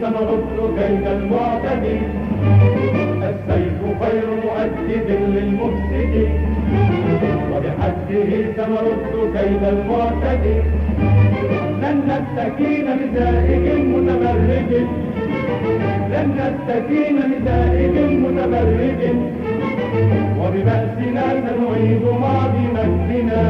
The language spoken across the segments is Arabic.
سنرد كيد المعتدي. السيف خير مؤدب للمفسد، وبحده سنرد كيد المعتدي. لن نستكين بزائج متمرد، لن نستكين بزائج متمرد، وببأسنا سنعيد ماضي مجدنا.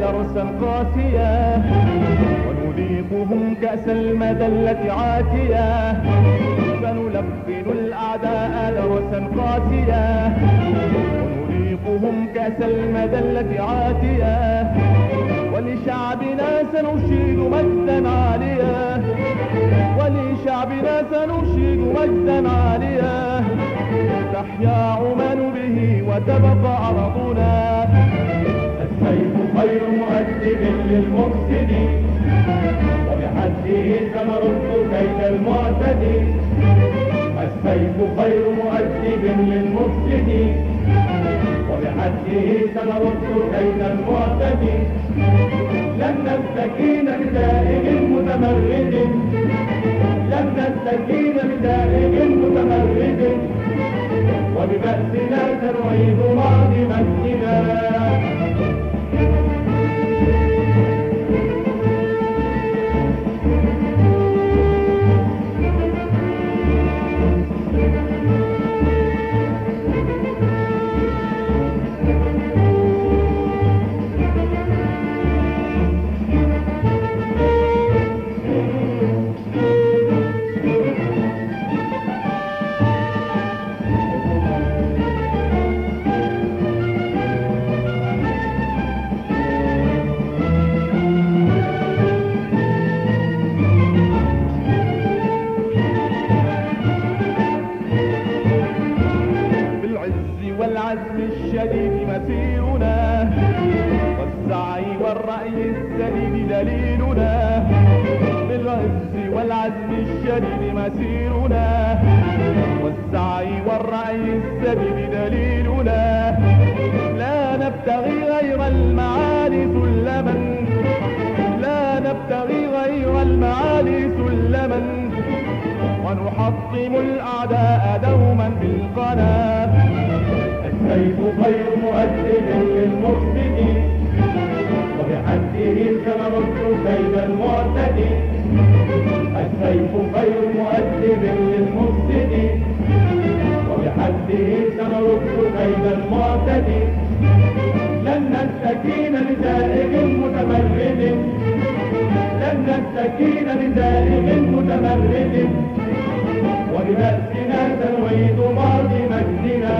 درسا قاسيا ونذيقهم كأس المذلة عاتيا. سنلقن الأعداء درسا قاسيا ونذيقهم كأس المذلة عاتيا. ولشعبنا سنشيد مجدا عاليا، ولشعبنا سنشيد مجدا عاليا. تحيا عمان به وتبقى أرضنا. السيف خير مؤدب للمفسد، وبحده سنرد كيد المعتدي. السيف خير مؤدب للمفسد، وبحده سنرد كيد المعتدي. لن نستكين بزائج متمرد، لن نستكين بزائج متمرد، وببأسنا سنعيد ماضي مجدنا. والعزم الشديد مسيرنا، والسعي والرأي السديد دليلنا. بالعز والعزم الشديد مسيرنا، والسعي والرأي السديد دليلنا. لا نبتغي غير المعالي سلما، لا نبتغي غير المعالي سلما، ونحطم الأعداء دوما بالقنا. السيف خير مؤدب للمفسد، وبحده سنرد كيد المعتدي. السيف خير مؤدب للمفسد، وبحده سنرد كيد المعتدي. لن نستكين بزائج متمرد، لن نستكين بزائج متمرد، وببأسنا سنعيد ماضي مجدنا.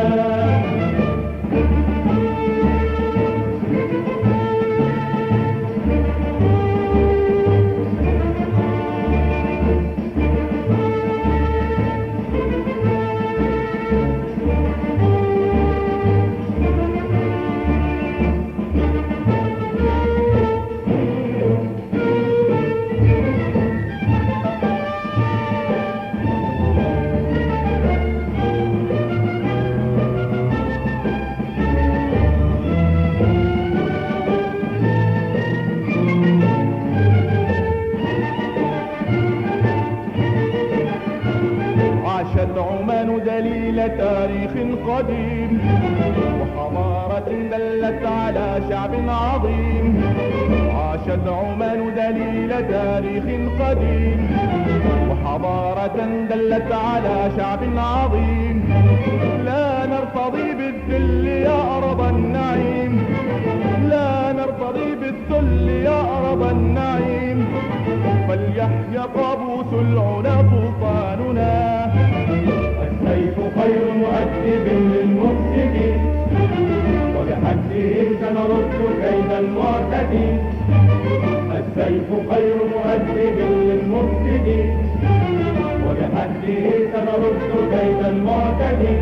عاشت عمان دليل تاريخ قديم، وحضارة دلت على شعب عظيم. عاشت عمان دليل تاريخ قديم، وحضارة دلت على شعب عظيم. لا نرتضي بالذل يا أرض النعيم، لا نرتضي بالذل يا أرض النعيم. فليحيى قابوس العلا سلطاننا. سنرد كيد المعتدي،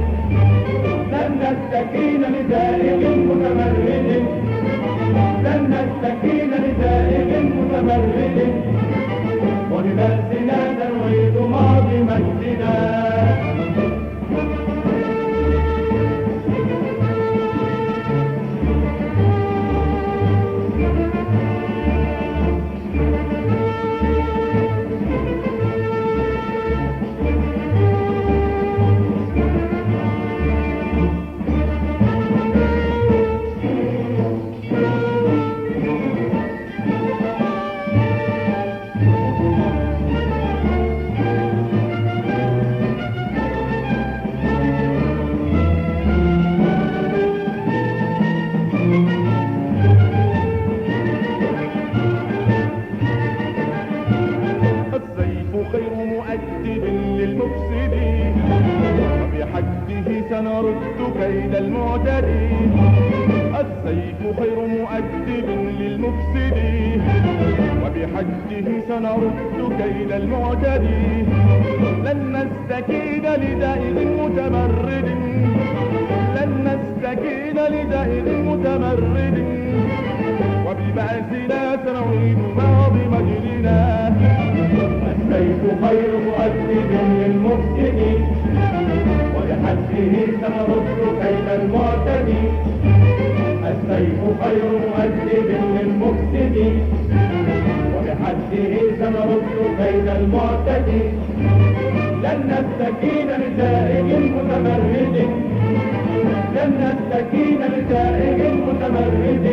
لن نستكين لزائغ متمرد، لن نستكين لزائغ متمرد، ولبأسنا نعيد ماضي مجدنا. خير مؤدب للمفسدين، وبحده سنرد كيد المعتدين. السيف خير مؤدب للمفسدين، وبحده سنرد كيد المعتدين. لن نستكين لزائغ متمرد، لن نستكين لزائغ متمرد، وببأسنا سنعيد ماضي مجدنا. السيف خير مؤدب للمفسدين، وبحده سنرد كيد المعتدين. السيف خير مؤدب للمفسدين، وبحده سنرد كيد المعتدين. لن نستكين لزائغ متمرد، لن نستكين لزائغ متمرد،